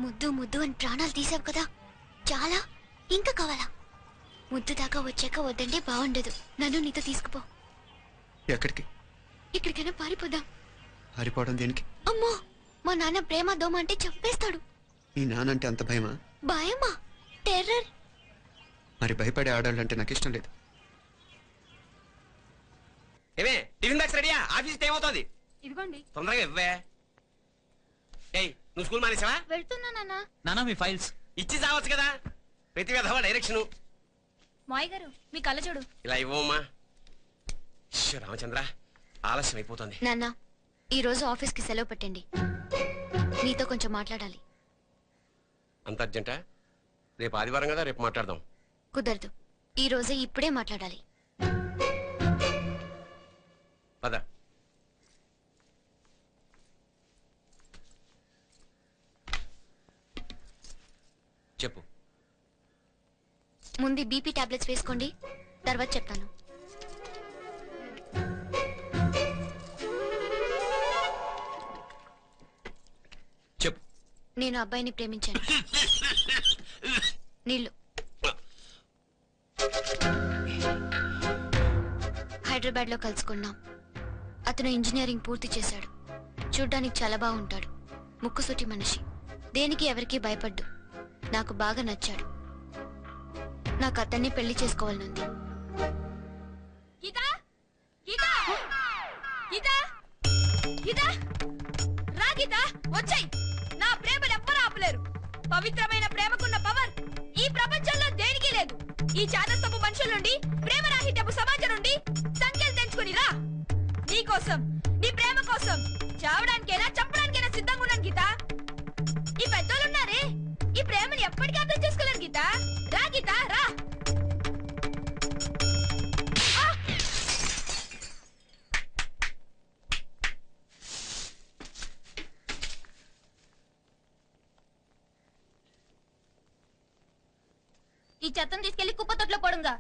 ముద్దు ముద్దు అని ప్రాణాలు తీసావు కదా, చాలా ఇంకా కావాలా? ముద్దు దాకా వచ్చాక వద్దంటే బాగుండదు. నన్ను నీతో తీసుకుపో. ఎక్కడికి? ఎక్కడికైనా పారిపోదాం. పారిపోవడం దేనికి? అమ్మో, మా నాన్న ప్రేమ దోమ అంటే చంపేస్తాడు. నీ నానంటే అంత భయమా? భయమా? టెర్రర్. మరి భయపడే ఆడాలంటే నాకు ఇష్టం లేదు. ఏమే టిఫిన్ బాక్స్ రెడీయా? ఆఫీస్ టైం అవుతుంది. ఇదిగోండి. తొందరగా ఇవ్వే. ఏయ్, నువ్వు స్కూల్ మానేసావా? వెళ్తున్నా నాన్న. నానా మీ ఫైల్స్ ఇచ్చి చావచ్చు కదా. ప్రతి విధవా డైరెక్షన్. మాయ్ గారు మీ కళ్ళ చూడు. ఇలా ఇవ్వమ్మా. రామచంద్ర, ఆలస్యం అయిపోతుంది. నాన్న, ఈ రోజు ఆఫీస్ కి సెలవు పెట్టండి. నీతో కొంచెం మాట్లాడాలి. అంత అర్జెంటా? రేపు ఆదివారం కదా, రేపు మాట్లాడదాం. కుదరదు, ఈ రోజే ఇప్పుడే మాట్లాడాలి. పద. చెప్పు. ముందు బీపీ టాబ్లెట్స్ వేసుకోండి, తర్వాత చెప్తాను. చెప్పు. నేను అబ్బాయిని ప్రేమించాను. నీళ్ళు. హైదరాబాద్ లో కలుసుకున్నాం. అతను ఇంజనీరింగ్ పూర్తి చేశాడు. చూడ్డానికి చాలా బాగుంటాడు. ముక్కుసూటి మనిషి. దేనికి ఎవరికీ భయపడ్డు. నాకు బాగా నచ్చాడు. నాకు అతన్ని పెళ్లి చేసుకోవాలనుంది. నా ప్రేమను ఎవ్వరూ ఆపలేరు. పవిత్రమైన ప్రేమకున్న పవర్ ఈ ప్రపంచంలో దేనికి లేదు. ఈ చాదస్తపు మనుషుల నుండి, ప్రేమరాహిత్యపు సమాజం నుండి సంఖ్యలు తెంచుకుని రా. నీ కోసం, నీ ప్రేమ కోసం చావడానికైనా చంపడానికైనా సిద్ధంగా ఉన్నాను గీత. ఈ పెద్దోళ్ళున్నారే, ఈ ప్రేమని ఎప్పటికీ అర్థం చేసుకోలేరు గీత. రా గీత, రా. ఈ చెత్తను తీసుకెళ్లి కుప్ప తొట్లో పోడుగా.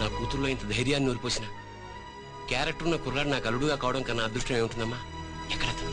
నా కూతురులో ఇంత ధైర్యాన్ని నూరిపోసిన క్యారెక్టర్ ఉన్న కుర్రాడు నాకు అల్లుడుగా కావడం కన్నా అదృష్టం ఏముంటుందమ్మా? ఎక్కడ అతను?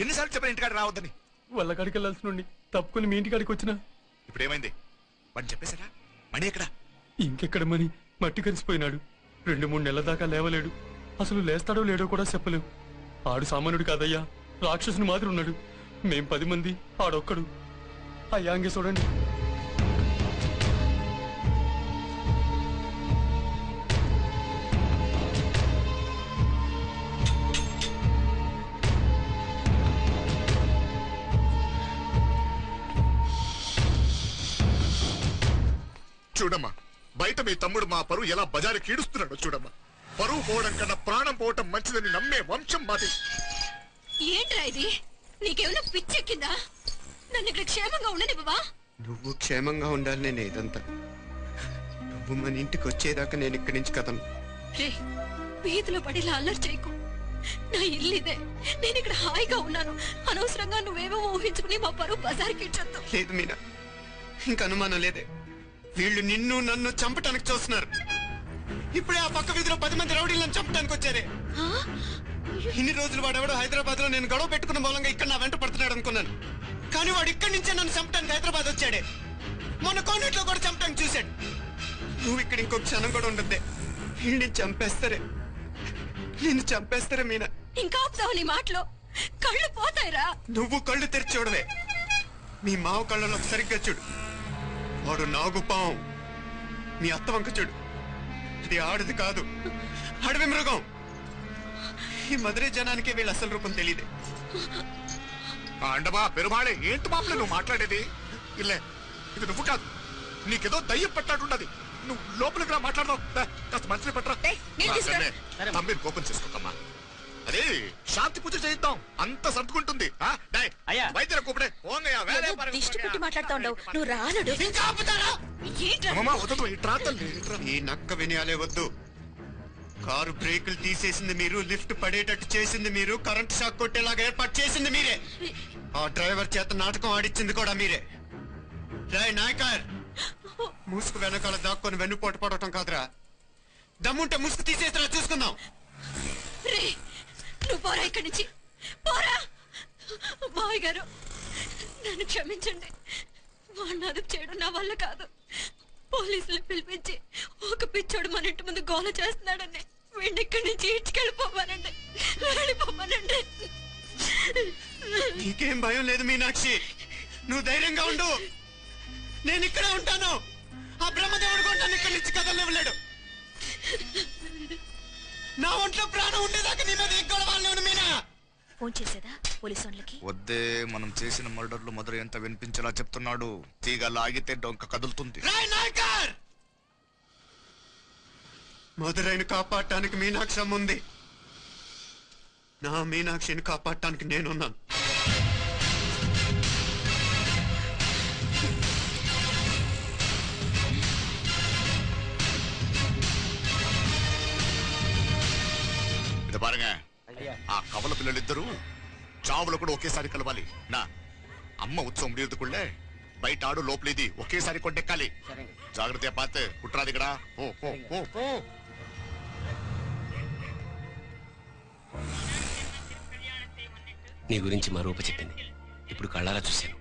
ఎన్నిసార్లు చెప్పిన ఇంటికాడ రావద్దని? వాళ్ళ కాడికి వెళ్ళాల్సి నుండి తప్పుకుని మీ ఇంటికాడికి వచ్చినా. ఇప్పుడు ఏమైంది? వాడిని చెప్పేశారా? మణి ఎక్కడ? ఇంకెక్కడ మని మట్టి కలిసిపోయినాడు. 2-3 నెలల దాకా లేవలేడు. అసలు లేస్తాడో లేడో కూడా చెప్పలేవు. ఆడు సామాన్యుడు కాదయ్యా, రాక్షసుని మాదిరి ఉన్నాడు. మేం 10 మంది, ఆడొక్కడు. ఆ యాంగే చూడండి. చూడమ్మా, బయట మీ తమ్ముడు మా పరువు ఎలా బజారు కీడుస్తున్నాడో చూడమ్మా. పరువు పోవడం కన్నా ప్రాణం పోవటం మంచిదని నమ్మే వంశం మాది. ఏంట్రా ఇది? నీకేమైనా పిచ్చెక్కిందా? నన్ను ఇక్కడ క్షేమంగా ఉండనివ్వవా? నువ్వు క్షేమంగా ఉండాలి నేను ఇదంతా. నువ్వు మన ఇంటికి వచ్చేదాకా నేను ఇక్కడి నుంచి కదను. రే, వీధిలో పడి ఇలా అల్లరి చేయకు. నా ఇల్లు ఇదే, నేను ఇక్కడ హాయిగా ఉన్నాను. అనవసరంగా నువ్వేమో ఊహించుకుని మా పరువు బజార్కి ఇచ్చొద్దు. లేదు మీనా, ఇంక అనుమానం లేదే. వీళ్ళు నిన్ను నన్ను చంపటానికి చూస్తున్నారు. ఇప్పుడే ఆ పక్క వీధిలో 10 మంది రౌడీలు నన్ను చంపడానికి వచ్చారే. ఇన్ని రోజులు వాడెవడో హైదరాబాద్ లో నేను గొడవ పెట్టుకున్న మూలంగా ఇక్కడ నా వెంట పడుతున్నాడు అనుకున్నాను. కానీ వాడు ఇక్కడి నుంచే నన్ను చంపడానికి హైదరాబాద్ వచ్చాడే. మొన్న కోనేట్లో కూడా చంపడానికి చూశాడు. నువ్వు ఇక్కడ ఇంకొక క్షణం కూడా ఉండద్దే. వీడిని చంపేస్తారే, నిన్ను చంపేస్తారే మీనా. ఇంకా ఆపుతావు నీ మాటలో? కళ్ళు పోతాయిరా. నువ్వు కళ్ళు తెరిచి చూడవే. మీ మావ కళ్ళలో సరిగ్గా చూడు. వాడు నాగుపాం. మీ అత్త వంక చూడు, అది ఆడది కాదు, అడవి మృగం. ఈ మధురై జనానికి వీళ్ళ అసలు రూపం తెలియదే. అండమా పెరుమాళే, ఏంటి మాపలే నువ్వు మాట్లాడేది? ఇల్లే, ఇది నువ్వు కాదు, నీకేదో దయ్యం పట్టాడున్నది. నువ్వు లోపలికి రా, మాట్లాడదాం. కాస్త మంచిని పట్టరా. తమ్మిని కోపం చేసుకోకమ్మా. అదే శాంతి పూజ చేయిద్దాం, అంత సర్దుకుంటుంది. వైద్యుల కూపడే దిష్టి పెట్టి మాట్లాడుతా ఉండవు. నువ్వు రానుడు. ఈ నక్క వినయాలే వద్దు. కారు బ్రేకులు తీసేసింది మీరు, లిఫ్ట్ పడేటట్టు చేసింది మీరు, కరెంట్ షాక్ కొట్టేలాగా ఏర్పాటు చేసింది మీరే. ఆ డ్రైవర్ చేత నాటకం ఆడిచ్చింది కూడా మీరే. రాయ్ నాయకర్, ముసుగు వెనకాల దాక్కొని వెన్నుపోటు పడటం కాదురా. దమ్ముంటే ముసుగు తీసేసిరా, చూసుకుందాం. రే, నువ్వు పోరా ఇక్కడి నుంచి, పోరా. మావయ్య గారు, నన్ను క్షమించండి. వాడిని అదుపు చేయడం నా వల్ల కాదు. పోలీసులు పిలిపించి ఒక పిచ్చోడు మన ఇంటి ముందు గోల చేస్తున్నాడని వీడిని ఇక్కడి నుంచి ఇటుకెళ్ళిపోమానండి, వెళ్ళిపోమానండి. నీకేం భయం లేదు మీనాక్షి, నువ్వు ధైర్యంగా ఉండు. నేను ఇక్కడే ఉంటాను. ఆ బ్రహ్మదేవుడు కూడా నన్ను ఇక్కడి నుంచి కదలనివ్వలేడు. నా ఒంట్లో ప్రాణం ఉండేదాకా నీ మీద ఎక్కడ వాళ్ళు మీనా. ఫోన్ చేసేదా పోలీసు వాళ్ళకి? వద్దే, మనం చేసిన మర్డర్లు మధుర ఎంత వినిపించేలా చెప్తున్నాడు. తీగ లాగితే డొంక కదులుతుంది. మధురైని కాపాడటానికి మీనాక్షి ఉంది. నా మీనాక్షిని కాపాడటానికి నేనున్నాను. ఇది పారుங்க, ఆ కవల పిల్లలిద్దరూ చావులు కూడా ఒకేసారి కలవాలి. నా అమ్మ ఉత్సవం ముడియదుకుళ్ళే బయట ఆడు లోపలిది ఒకేసారి కొండెక్కాలి. జాగ్రత్త పాత్ కుట్రాది ఇక్కడ. నీ గురించి మా రూప చెప్పింది, ఇప్పుడు కళ్ళారా చూశాను.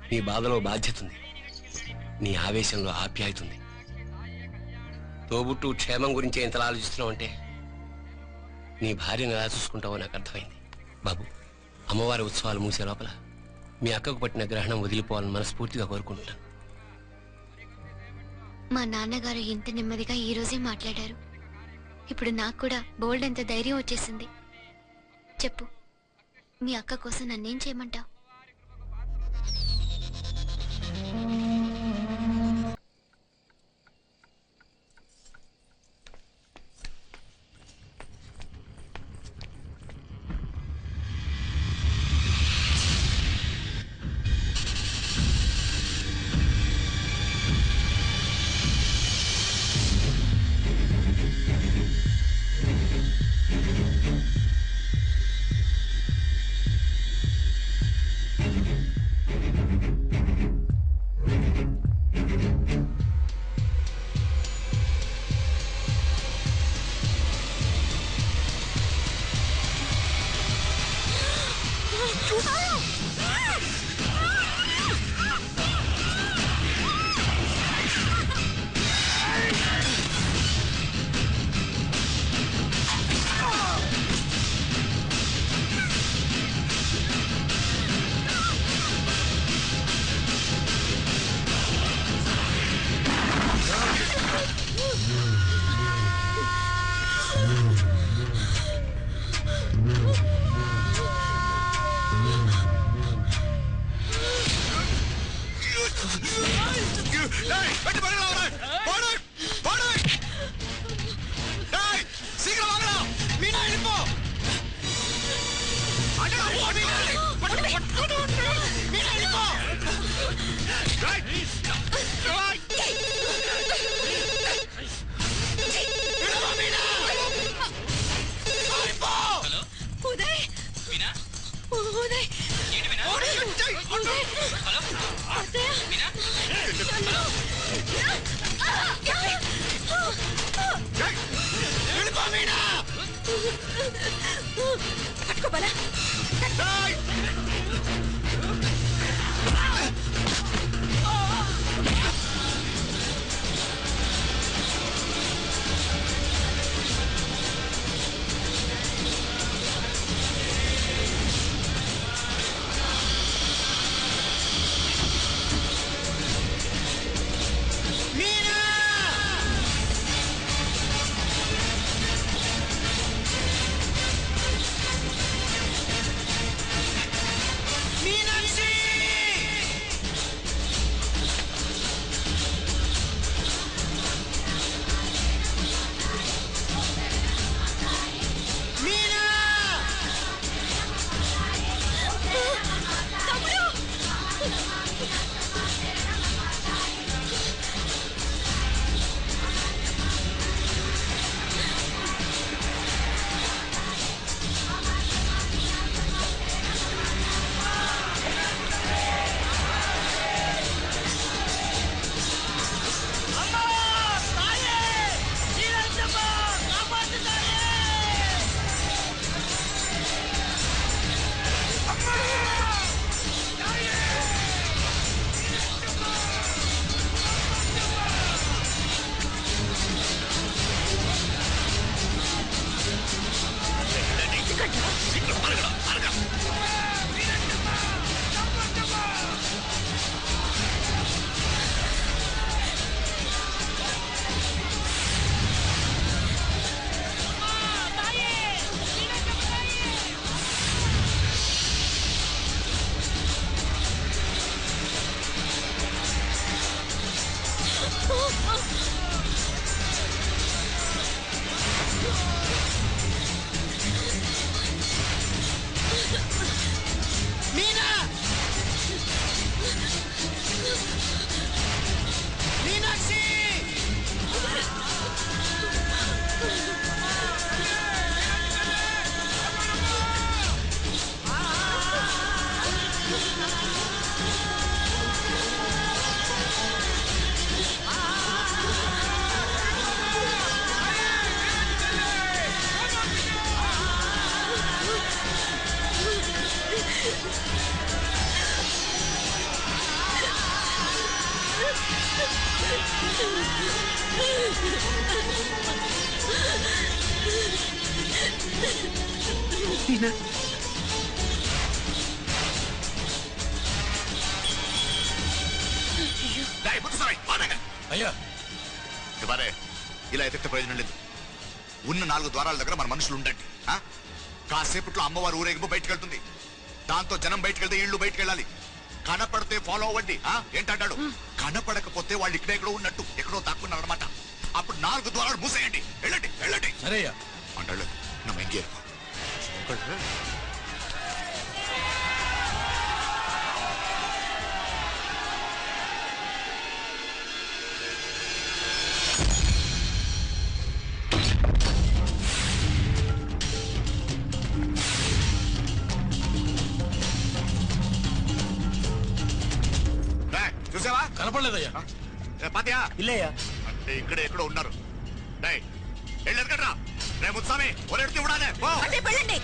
నీ బాధలో బాధ్యత ఉంది, నీ ఆవేశంలో ఆప్యాయత ఉంది. తోబుట్టు క్షేమం గురించి ఎంతలా ఆలోచిస్తున్నావు అంటే నీ భార్యను ఎలా చూసుకుంటావో నాకు అర్థమైంది. బాబు, అమ్మవారి ఉత్సవాలు మూసే లోపల మీ అక్కకు పట్టిన గ్రహణం వదిలిపోవాలని మనస్ఫూర్తిగా కోరుకుంటున్నాను. మా నాన్నగారు ఇంత నెమ్మదిగా ఈ రోజే మాట్లాడారు. ఇప్పుడు నాకు కూడా బోల్డ్ అంత ధైర్యం వచ్చేసింది. చెప్పు, మీ అక్క కోసం నన్నేం చేయమంటావు? శీఘ్రం వాగడా మీనా వెళ్ళిపో మీనా వెళ్ళిపో ఉదయ్ ఉదయ్ పట్టుకోబలా అయ్యా ఇవారే ఇలా ఎత్తే ప్రయోజనం లేదు. ఉన్న 4 ద్వారాల దగ్గర మన మనుషులు ఉండండి. కాసేపట్లో అమ్మవారు ఊరేగింపు బయటకు వెళ్తుంది. దాంతో జనం బయటకు వెళ్తే ఇళ్ళు బయటకు వెళ్ళాలి. కనపడితే ఫాలో అవ్వండి. ఏంటంటాడు? కనపడకపోతే వాళ్ళు ఇక్కడే ఎక్కడో ఉన్నట్టు ఎక్కడో దాక్కున్నారు అనమాట. అప్పుడు 4 ద్వారాలు మూసేయండి. వెళ్ళండి వెళ్ళండి సరేయ్యా అంటాడు. నా మెంగేరు చూసావా? కనపడలేదయ్యా. పాతయా ఇల్లయ్యా. అంటే ఇక్కడే ఎక్కడో ఉన్నారు. వెళ్ళదు కదరా రేపు స్వామి ఒరెడుతూ ఉండాలి. వెళ్ళండి.